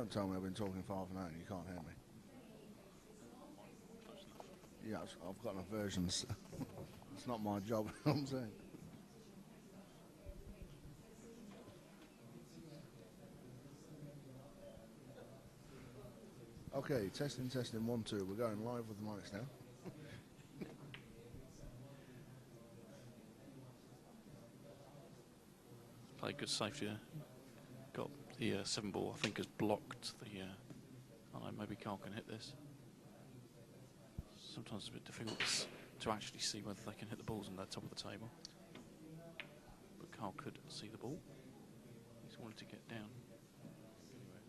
Don't tell me I've been talking for half an hour and you can't hear me. Yeah, I've got enough versions. It's not my job, I'm saying. Okay, testing, 1, 2. We're going live with the mics now. Played good safety there. Got the 7 ball, I think, has blocked the... I don't know, maybe Karl can hit this. Sometimes it's a bit difficult to actually see whether they can hit the balls on the top of the table. But Karl could see the ball. He's wanted to get down. Anyway,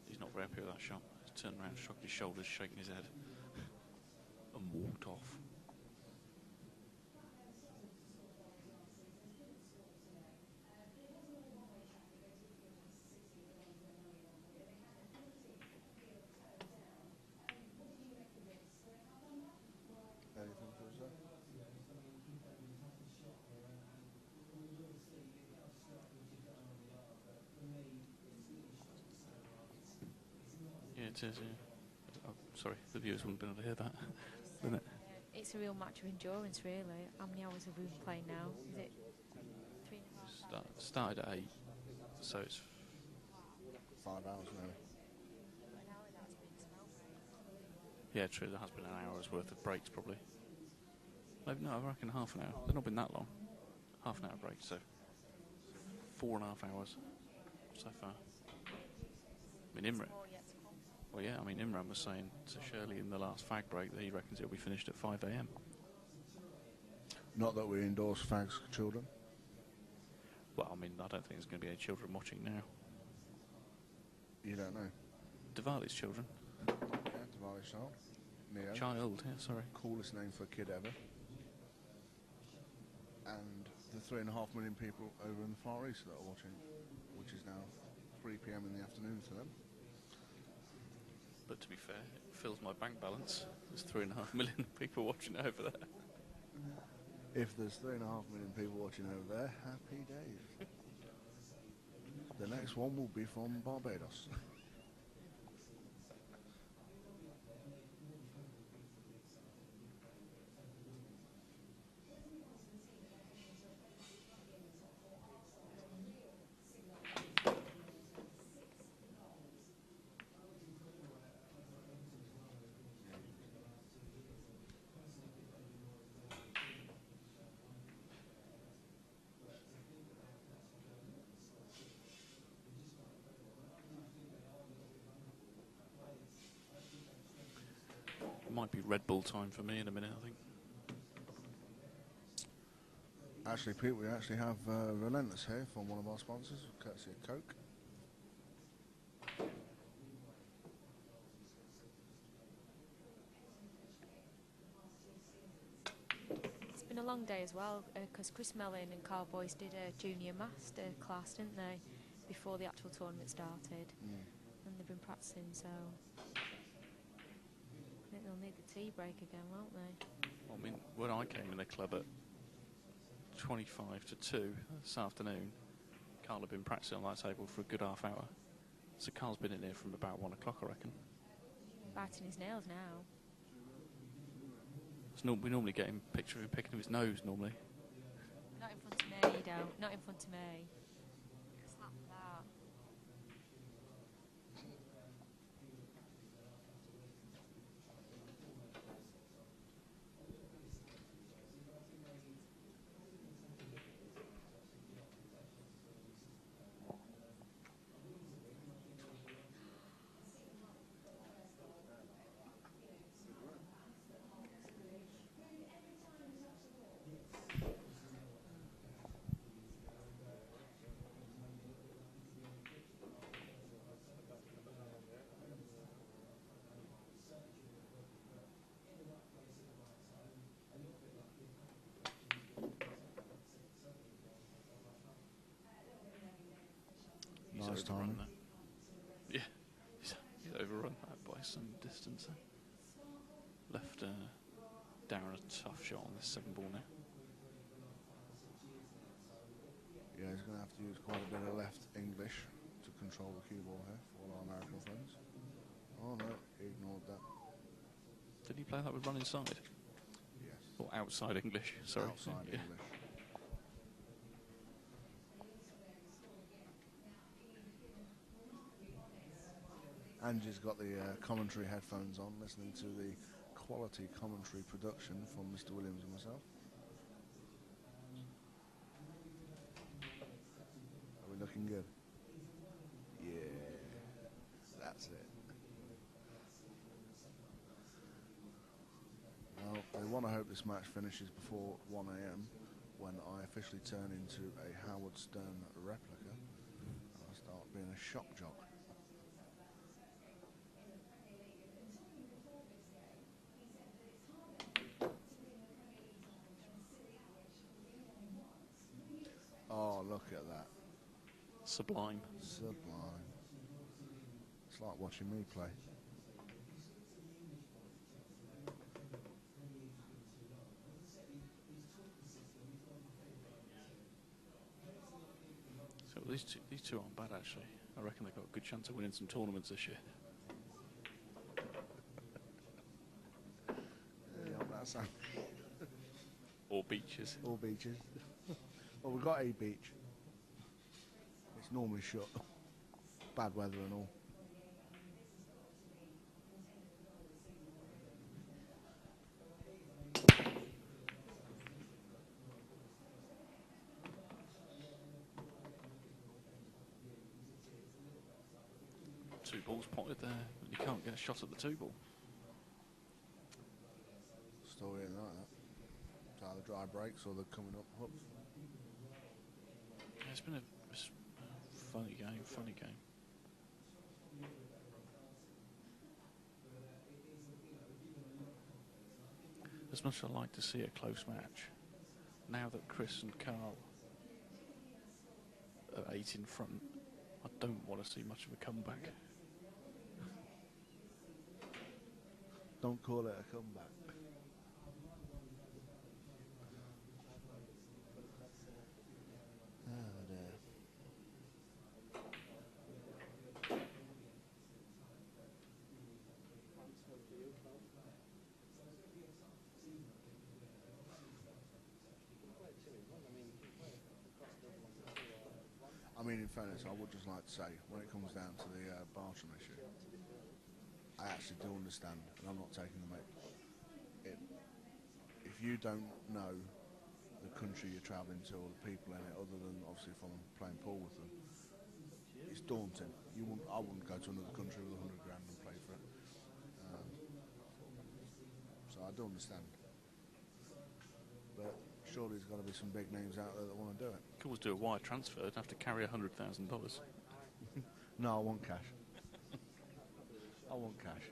he's not very happy with that shot. He's turned around, shrugged his shoulders, shaking his head, and walked off. Yeah, it is, yeah. Oh, sorry, the viewers wouldn't be able to hear that, wouldn't it? It's a real match of endurance, really. How many hours have we been playing now? Is it 3.5 hours? Started at 8, so it's 5 hours now. An hour that's been snow break. Yeah, true, there has been an hour's worth of breaks, probably. Maybe, no, I reckon half an hour. They've not been that long. Half an hour break, so 4.5 hours so far. I mean, Imran. Well, yeah, I mean, Imran was saying to Shirley in the last fag break that he reckons it'll be finished at 5 a.m. Not that we endorse fags for children. Well, I mean, I don't think there's going to be any children watching now. You don't know? Diwali's children. Yeah, Diwali's child. Neo. Child, yeah, sorry. Coolest name for a kid ever. And the 3.5 million people over in the Far East that are watching, which is now 3 p.m. in the afternoon for them. But to be fair, it fills my bank balance. There's 3.5 million people watching over there. If there's 3.5 million people watching over there, happy days. The next one will be from Barbados. Might be Red Bull time for me in a minute, I think. Actually, Pete, we actually have Relentless here from one of our sponsors, courtesy of Coke. It's been a long day as well, because Chris Melling and Karl Boyce did a junior master class, didn't they, before the actual tournament started. And they've been practicing, so I think they'll need the tea break again, won't they? Well, I mean, when I came in the club at 25 to 2 this afternoon, Karl had been practicing on that table for a good half hour. So Karl's been in here from about 1 o'clock, I reckon. Biting his nails now. We normally get him a picture of him picking up his nose, normally. Not in front of me, you don't. Not in front of me. Slap that. Nice time. Yeah, he's overrun that by some distance. Left Darren a tough shot on this 7 ball now. Yeah, he's going to have to use quite a bit of left English to control the cue ball here for all our American friends. Oh no, he ignored that. Did he play that with run inside? Yes. Or outside English, sorry. Outside Yeah. English. Angie's got the commentary headphones on, listening to the quality commentary production from Mr. Williams and myself. Are we looking good? Yeah, that's it. Well, they want to hope this match finishes before 1 a.m. when I officially turn into a Howard Stern replica and I start being a shock jock. Oh, look at that. Sublime. Sublime. It's like watching me play. So these two aren't bad, actually. I reckon they've got a good chance of winning some tournaments this year. Yeah, that sound. Or beaches. All beaches. Well, we've got a beach. It's normally shut. Bad weather and all. Two balls potted there, but you can't get a shot at the two ball. Story ain't like that. It's either dry breaks or they're coming up hooks. Yeah, it's been a funny game. As much as I like to see a close match, now that Chris and Karl are 8 in front, I don't want to see much of a comeback. Don't call it a comeback. Oh dear. I mean, in fairness, I would just like to say, when it comes down to the Bartram issue, I actually do understand, and I'm not taking the mic. If you don't know the country you're travelling to or the people in it, other than obviously if I'm playing pool with them, it's daunting. I wouldn't go to another country with 100 grand and play for it. So I do understand. But surely there's got to be some big names out there that want to do it. You can always do a wire transfer, they'd have to carry $100,000. No, I want cash. I want cash.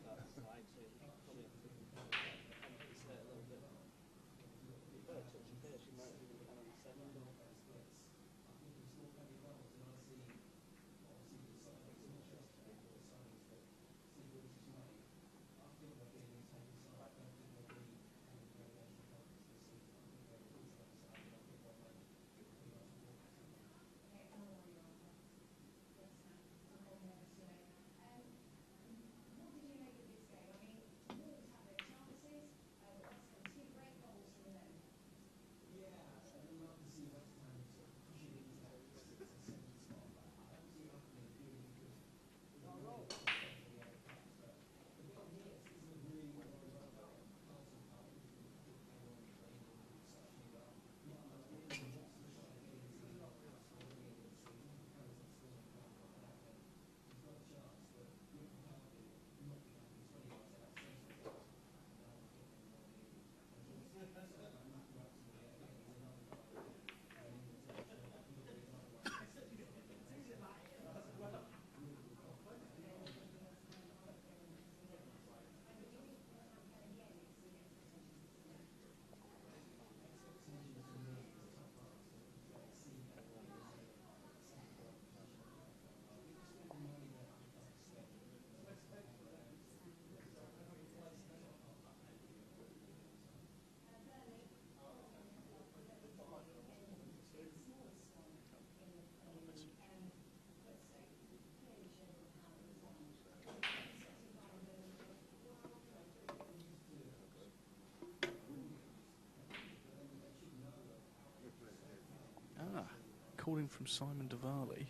according from Simon Diwali,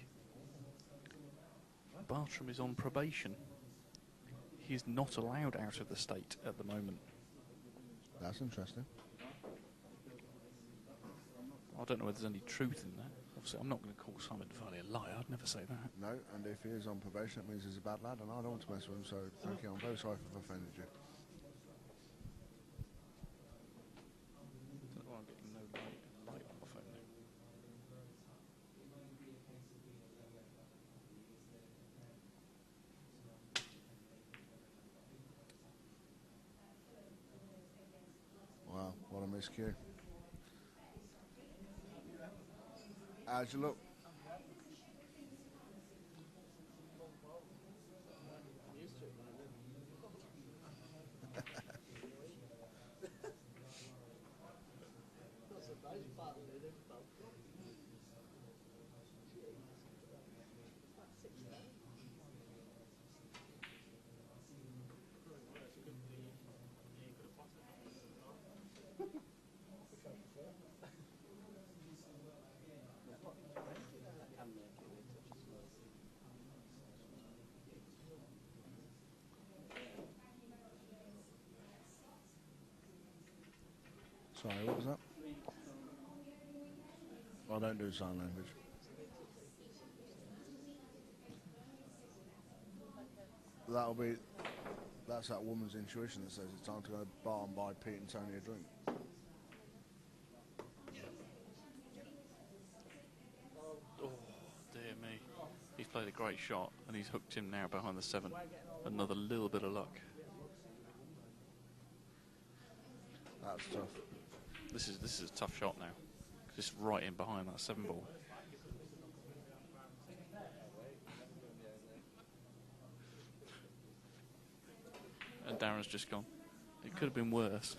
Bartram is on probation. He is not allowed out of the state at the moment. That's interesting. I don't know whether there's any truth in that. Obviously, I'm not going to call Simon Diwali a liar. I'd never say that. No, and if he is on probation, it means he's a bad lad, and I don't want to mess with him, so thank you. I'm very sorry if I've offended you. I don't know why I'm getting no light on my phone now. Wow, what a miscue. How'd you look? Sorry, what was that? I don't do sign language. That's that woman's intuition that says it's time to go to the bar and buy Pete and Tony a drink. Oh, dear me. He's played a great shot, and he's hooked him now behind the 7. Another little bit of luck. That's tough. This is a tough shot now. Just right in behind that 7 ball. And Darren's just gone. It could have been worse.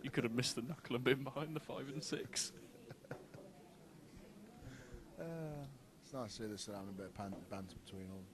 You could have missed the knuckle and been behind the 5 and 6. It's nice to see this having a bit of banter between all.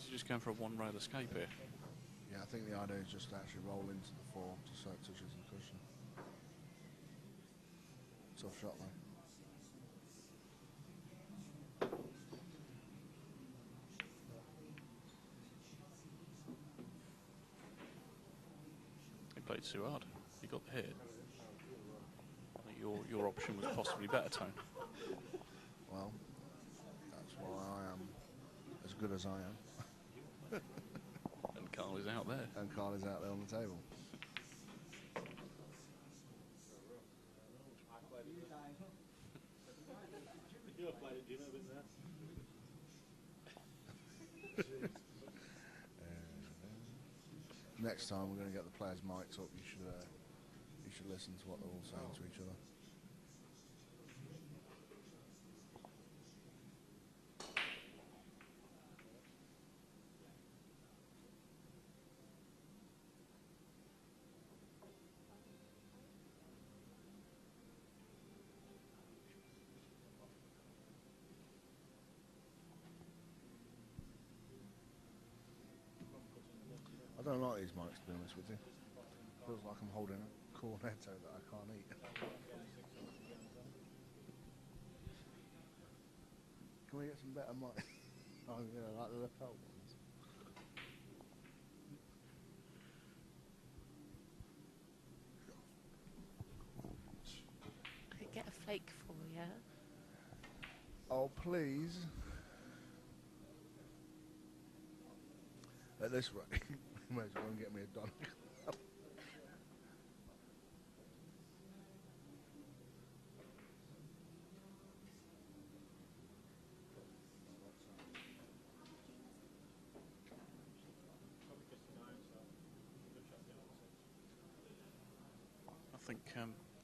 Just going for a one-rail escape here. Yeah, I think the idea is just to actually roll into the 4 just so it touches the cushion. Tough shot, though. He played too hard. He got the hit. I think your option was possibly better, Tone. Well, that's why I am as good as I am. And Karl is out there. And Karl is out there on the table. Next time we're going to get the players' mics up. You should listen to what they're all saying to each other. I don't like these mics, to be honest with you. Feels like I'm holding a cornetto that I can't eat. Can we get some better mics? Oh, yeah, like the lapel ones. Get a flake for you. Oh, please. At this rate, you may as well get me a Don. I think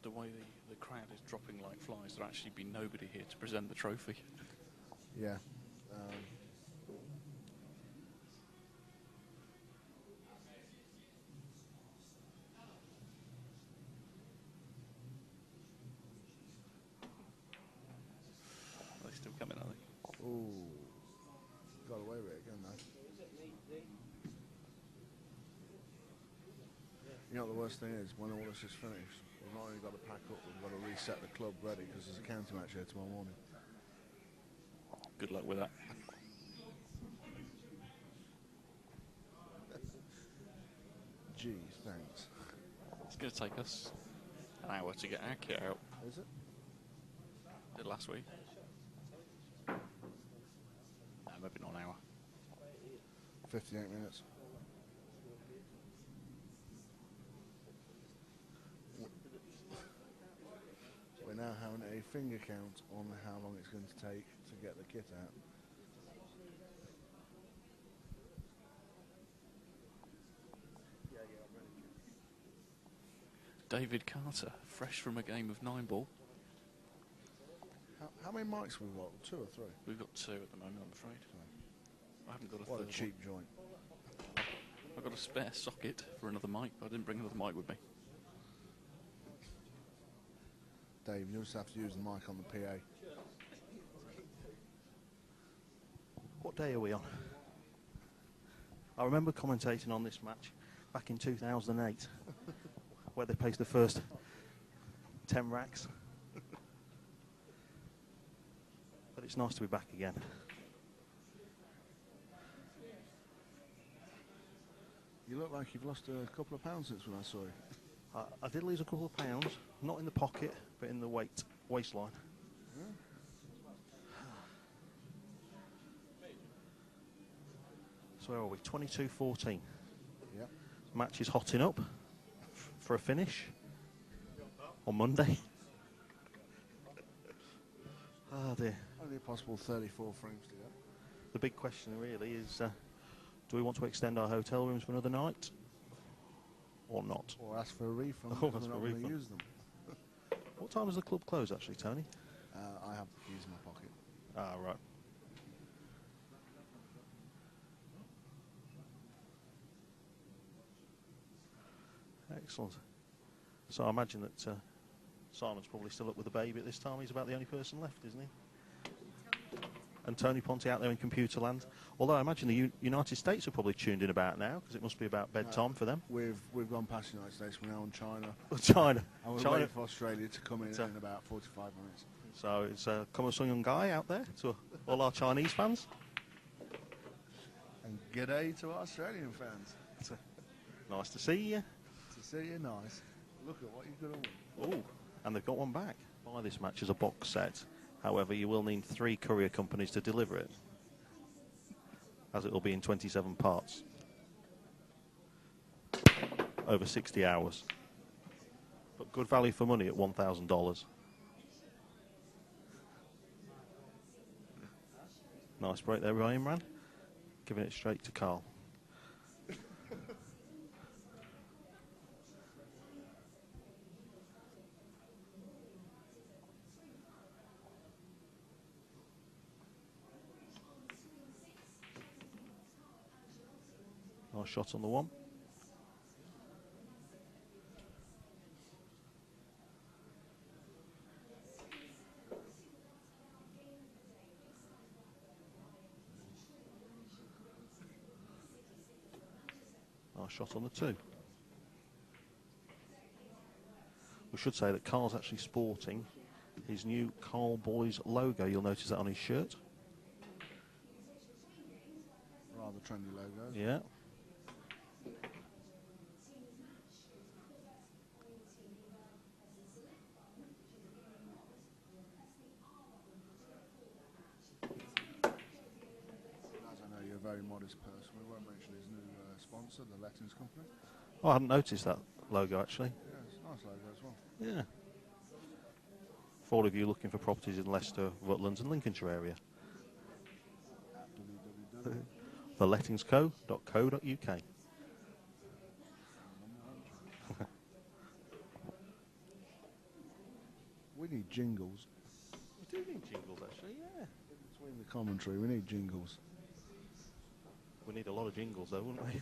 the way the crowd is dropping like flies, there'll actually be nobody here to present the trophy. Yeah. Are they still coming, are they? Ooh. Got away with it again, though. You know what the worst thing is? When all this is finished, we've not only got to pack up, we've got to reset the club ready because there's a county match here tomorrow morning. Good luck with that. Geez, thanks. It's going to take us an hour to get our kit out. Is it? Did last week. No, maybe not an hour. 58 minutes. We're now having a finger count on how long it's going to take to get the kit out. David Carter, fresh from a game of 9-ball. How many mics have we got? 2 or 3? We've got 2 at the moment, I'm afraid. I haven't got a What a third cheap joint. I've got a spare socket for another mic, but I didn't bring another mic with me. Dave, you'll just have to use the mic on the PA. What day are we on? I remember commentating on this match back in 2008, where they placed the first 10 racks. But it's nice to be back again. You look like you've lost a couple of pounds since when I saw you. I did lose a couple of pounds, not in the pocket, but in the waistline. Yeah. So where are we? 22-14. Yep. Match is hotting up for a finish on Monday. Oh dear. Only a possible 34 frames to go. The big question really is, do we want to extend our hotel rooms for another night or not? Or ask for a refund. Oh, because ask we're for a not going to refund. use them. What time does the club close actually, Tony? I have the keys in my pocket. Ah, right. Excellent. So I imagine that Simon's probably still up with the baby at this time. He's about the only person left, isn't he? And Tony Ponte out there in computer land. Although I imagine the United States are probably tuned in about now, because it must be about bedtime for them. We've gone past the United States. We're now on China. China. And we're China. waiting for Australia to come in about 45 minutes. So it's Come Sung Young Guy out there to all our Chinese fans. And g'day to our Australian fans. Nice to see you. To see you, nice. Look at what you're going to win. Oh, and they've got one back. Buy this match as a box set. However, you will need 3 courier companies to deliver it, as it will be in 27 parts over 60 hours. But good value for money at $1,000. Nice break there by Imran, giving it straight to Karl. Nice shot on the one. Nice shot on the 2. We should say that Karl's actually sporting his new Karl Boys logo. You'll notice that on his shirt. Rather trendy logo. Yeah. As I know, you're a very modest person. We won't mention his new sponsor, the Lettings company. Oh, I hadn't noticed that logo actually. Yeah, it's a nice logo as well. Yeah. For all of you looking for properties in Leicester, Rutlands and Lincolnshire area. thelettingsco.co.uk. We need jingles. We do need jingles actually, yeah. In between the commentary, we need jingles. We need a lot of jingles though, wouldn't we?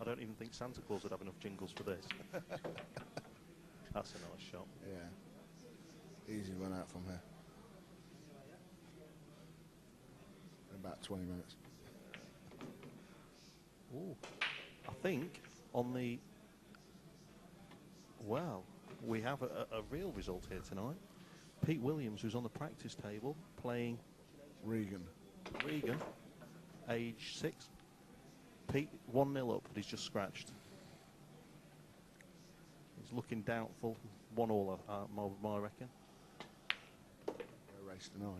I don't even think Santa Claus would have enough jingles for this. That's a nice shot. Yeah. Easy run out from here. In about 20 minutes. Ooh. I think on the... Well, we have a real result here tonight. Pete Williams, who's on the practice table, playing Regan, age 6. Pete 1-0 up, but he's just scratched. He's looking doubtful. 1-1, I reckon. race to 9.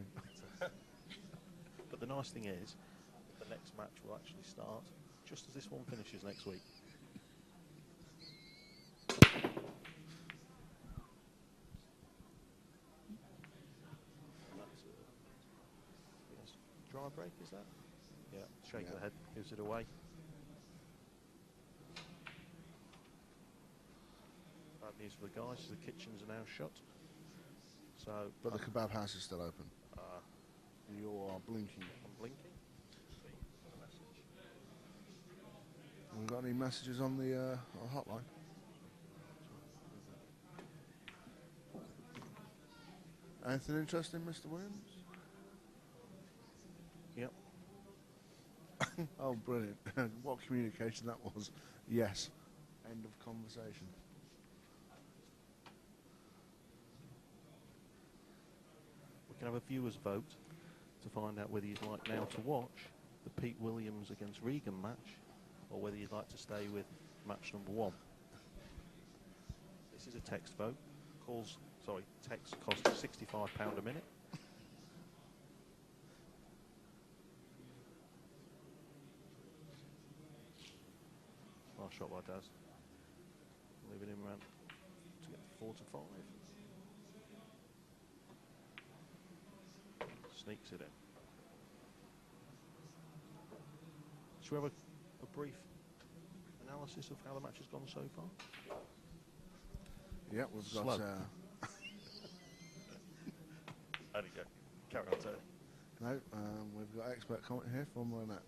But the nice thing is, the next match will actually start just as this one finishes next week. Yes. Dry break, is that? Yeah, shake the head, gives it away. Bad news for the guys, the kitchens are now shut. So, But the kebab house is still open. uh, You are blinking. I'm blinking. Have we got any messages on the hotline? Anything interesting, Mr. Williams? Yep. Oh, brilliant. What communication that was. Yes. End of conversation. We can have a viewer's vote to find out whether you'd like now to watch the Pete Williams against Regan match or whether you'd like to stay with match number 1. This is a text vote. Text costs £65 a minute. Last shot by Daz. Leaving him around to get 4 to 5. Sneaks it in. Should we have a brief analysis of how the match has gone so far? Yeah, we've got... Slow. There you go. Carry on, Tony. No, we've got expert comment here from Lynette.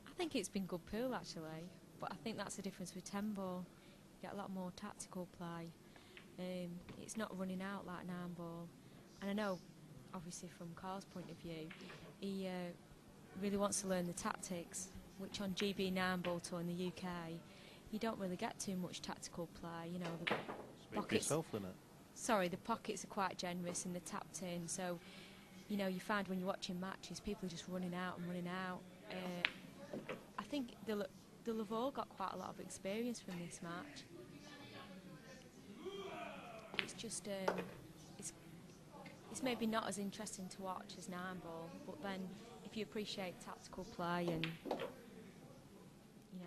I think it's been good pool actually, but I think that's the difference with 10 ball. You get a lot more tactical play. It's not running out like 9 ball. And I know, obviously from Karl's point of view, he really wants to learn the tactics, which on GB 9 ball tour in the UK, you don't really get too much tactical play. You know, the Speak for yourself, Lynette. Sorry, the pockets are quite generous and they're tapped in. So, you know, you find when you're watching matches, people are just running out and running out. I think they'll have all got quite a lot of experience from this match. It's just, it's maybe not as interesting to watch as 9 ball, but then if you appreciate tactical play and, you know...